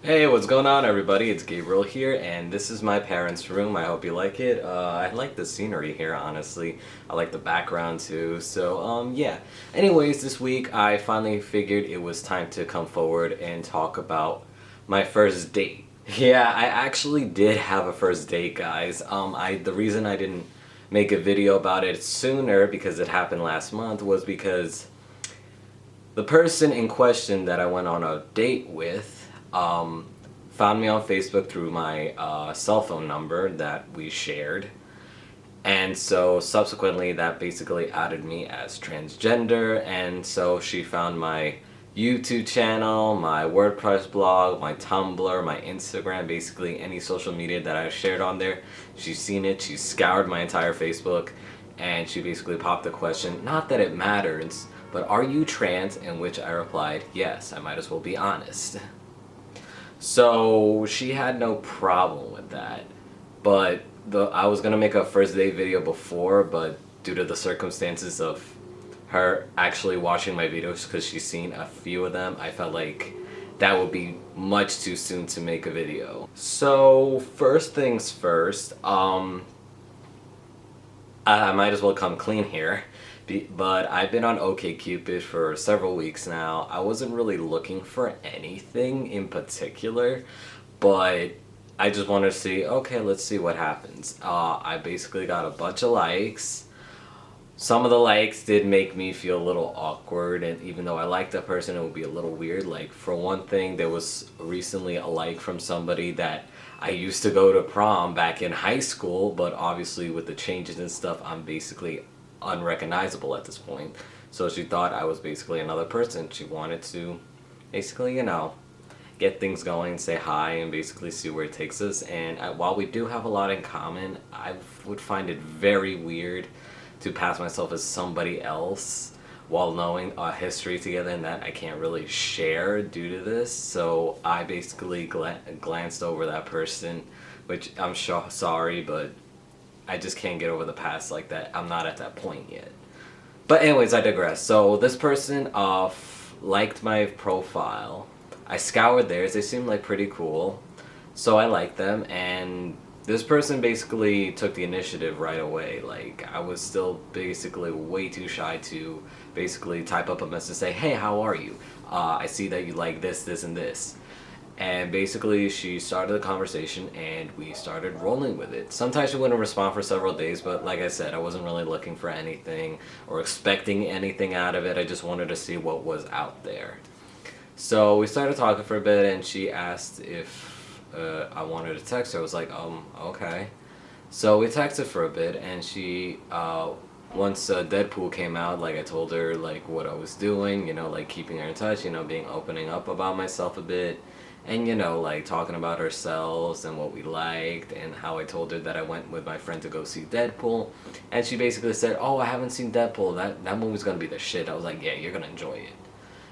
Hey, what's going on everybody? It's Gabriel here, and this is my parents' room. I hope you like it. I like the scenery here, honestly. I like the background too. So, yeah. Anyways, this week I finally figured it was time to come forward and talk about my first date. Yeah, I actually did have a first date, guys. The reason I didn't make a video about it sooner, because it happened last month, was because the person in question that I went on a date with found me on Facebook through my cell phone number that we shared. And so subsequently, that basically added me as transgender. And so she found my YouTube channel, my WordPress blog, my Tumblr, my Instagram, basically any social media that I shared on there. She's seen it, she scoured my entire Facebook, and she basically popped the question, not that it matters, but are you trans? In which I replied, yes, I might as well be honest. So she had no problem with that. But I was gonna make a first date video before, but due to the circumstances of her actually watching my videos, because she's seen a few of them, I felt like that would be much too soon to make a video. So first things first, I might as well come clean here. But I've been on OkCupid for several weeks now. I wasn't really looking for anything in particular, but I just wanted to see, okay, let's see what happens. I basically got a bunch of likes. Some of the likes did make me feel a little awkward, and even though I liked that person, it would be a little weird. Like, for one thing, there was recently a like from somebody that I used to go to prom back in high school, but obviously with the changes and stuff, I'm basically unrecognizable at this point. So she thought I was basically another person. She wanted to basically, get things going, say hi, and basically see where it takes us. And while we do have a lot in common, I would find it very weird to pass myself as somebody else while knowing a history together and that I can't really share due to this. So I basically glanced over that person, which I'm sorry, but I just can't get over the past like that. I'm not at that point yet. But anyways, I digress. So this person liked my profile. I scoured theirs. They seemed like pretty cool. So I liked them, and this person basically took the initiative right away. Like, I was still basically way too shy to basically type up a message, say, hey, how are you? I see that you like this, this, and this. And basically, she started the conversation, and we started rolling with it. Sometimes she wouldn't respond for several days, but like I said, I wasn't really looking for anything or expecting anything out of it. I just wanted to see what was out there. So we started talking for a bit, and she asked if I wanted to text her. I was like, okay. So we texted for a bit, and she, once Deadpool came out, like, I told her, like, what I was doing, like, keeping her in touch, opening up about myself a bit, and, like, talking about ourselves and what we liked, and how I told her that I went with my friend to go see Deadpool, and she basically said, oh, I haven't seen Deadpool, that movie's gonna be the shit. I was like, yeah, you're gonna enjoy it.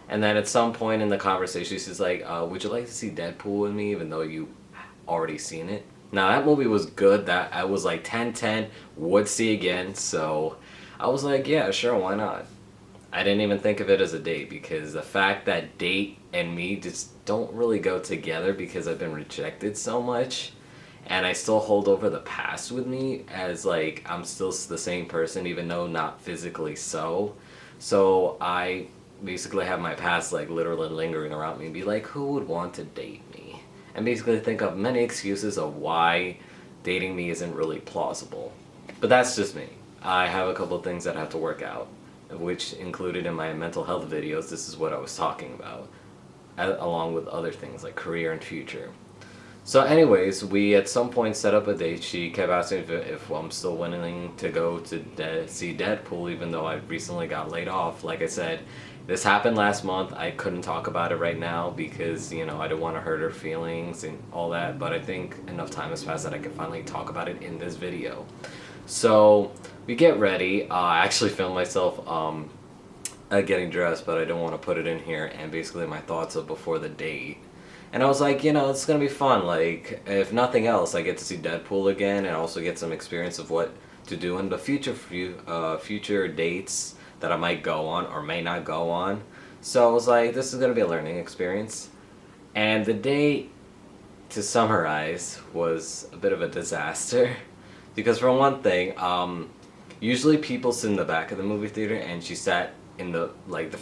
And then at some point in the conversation, she's like, would you like to see Deadpool with me, even though you already seen it? Now, that movie was good. That I was like 10/10, would see again. So I was like, yeah, sure, why not? I didn't even think of it as a date, because the fact that date and me just don't really go together, because I've been rejected so much. And I still hold over the past with me as, like, I'm still the same person, even though not physically so. So I basically have my past, like, literally lingering around me and be like, who would want to date me? And basically think of many excuses of why dating me isn't really plausible. But that's just me. I have a couple of things that I have to work out, which included in my mental health videos. This is what I was talking about, along with other things like career and future. So anyways, we at some point set up a date. She kept asking if I'm still willing to go to see Deadpool, even though I recently got laid off. Like I said, this happened last month. I couldn't talk about it right now because, I didn't want to hurt her feelings and all that, but I think enough time has passed that I can finally talk about it in this video. So we get ready. I actually filmed myself getting dressed, but I don't want to put it in here, and basically my thoughts of before the date. And I was like, it's gonna be fun. Like, if nothing else, I get to see Deadpool again, and also get some experience of what to do in the future dates that I might go on or may not go on. So I was like, this is gonna be a learning experience. And the date to summarize, was a bit of a disaster. Because for one thing, usually people sit in the back of the movie theater, and she sat in the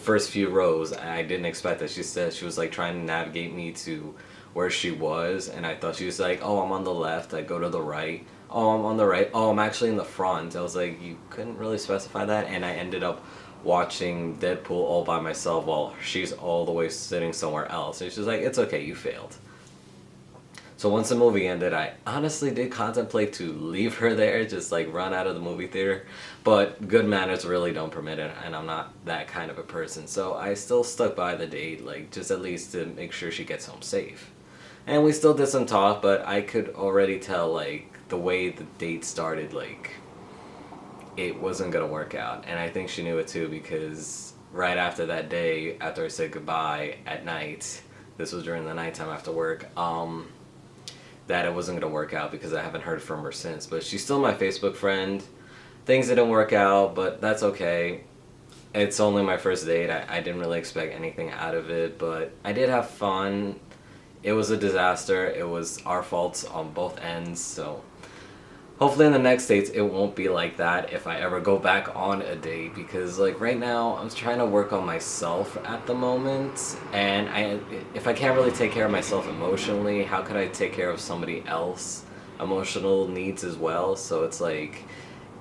first few rows. I didn't expect that. She said she was like trying to navigate me to where she was, and I thought she was like, oh, I'm on the left. I go to the right. Oh, I'm on the right. Oh, I'm actually in the front. I was like, you couldn't really specify that, and I ended up watching Deadpool all by myself while she's all the way sitting somewhere else. And she's like, it's okay, you failed. So once the movie ended, I honestly did contemplate to leave her there, just like run out of the movie theater. But good manners really don't permit it, and I'm not that kind of a person. So I still stuck by the date, like just at least to make sure she gets home safe. And we still did some talk, but I could already tell, like, the way the date started, like, it wasn't gonna work out. And I think she knew it too, because right after that day, after I said goodbye at night, this was during the nighttime after work, that it wasn't going to work out because I haven't heard from her since. But she's still my Facebook friend. Things didn't work out, but that's okay. It's only my first date. I didn't really expect anything out of it, but I did have fun. It was a disaster. It was our faults on both ends, so hopefully in the next dates it won't be like that if I ever go back on a date, because like right now I'm trying to work on myself at the moment, and if I can't really take care of myself emotionally, how could I take care of somebody else emotional needs as well? So it's like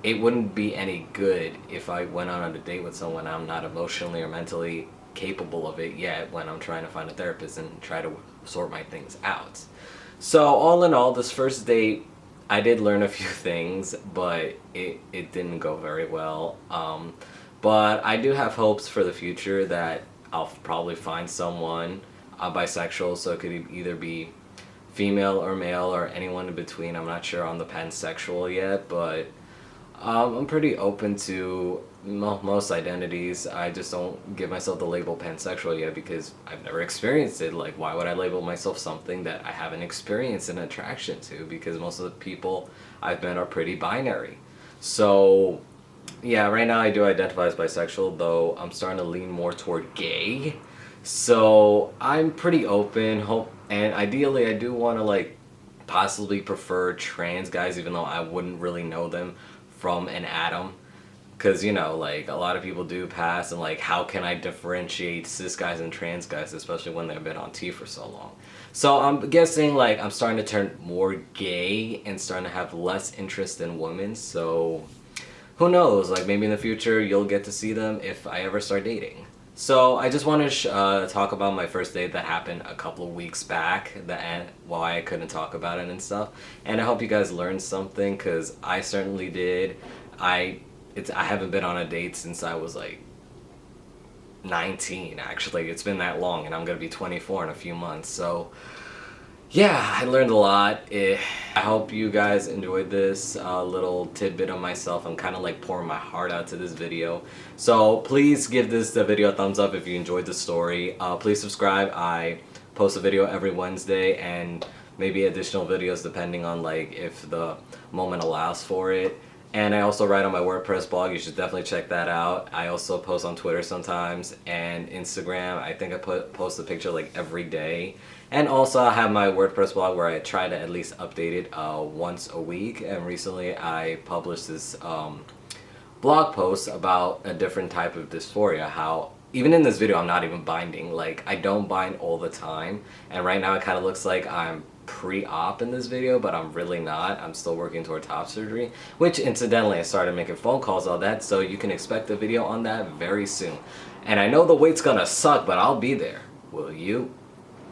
it wouldn't be any good if I went on a date with someone I'm not emotionally or mentally capable of it yet, when I'm trying to find a therapist and try to sort my things out. So all in all, this first date, I did learn a few things, but it didn't go very well. But I do have hopes for the future that I'll probably find someone. I'm bisexual, so it could either be female or male or anyone in between. I'm not sure on the pansexual yet, but I'm pretty open to most identities. I just don't give myself the label pansexual yet because I've never experienced it. Like, why would I label myself something that I haven't experienced an attraction to? Because most of the people I've met are pretty binary. So yeah, right now I do identify as bisexual, though I'm starting to lean more toward gay. So I'm pretty open, and ideally I do want to like possibly prefer trans guys, even though I wouldn't really know them from an atom. Because, you know, like, a lot of people do pass, and, like, how can I differentiate cis guys and trans guys, especially when they've been on T for so long? So I'm guessing, like, I'm starting to turn more gay and starting to have less interest in women, so who knows? Like, maybe in the future you'll get to see them if I ever start dating. So I just want to talk about my first date that happened a couple of weeks back, why I couldn't talk about it and stuff. And I hope you guys learned something, because I certainly did. I haven't been on a date since I was like 19, actually. It's been that long, and I'm gonna be 24 in a few months. So yeah, I learned a lot. I hope you guys enjoyed this little tidbit of myself. I'm kind of like pouring my heart out to this video. So please give the video a thumbs up if you enjoyed the story. Please subscribe. I post a video every Wednesday, and maybe additional videos depending on like if the moment allows for it. And I also write on my WordPress blog. You should definitely check that out. I also post on Twitter sometimes and Instagram. I think I post a picture like every day. And also I have my WordPress blog where I try to at least update it once a week. And recently I published this blog post about a different type of dysphoria. How even in this video I'm not even binding. Like, I don't bind all the time. And right now it kind of looks like I'm pre-op in this video, but I'm really not. I'm still working toward top surgery, which incidentally I started making phone calls, all that, so you can expect a video on that very soon. And I know the wait's gonna suck, but I'll be there. Will you?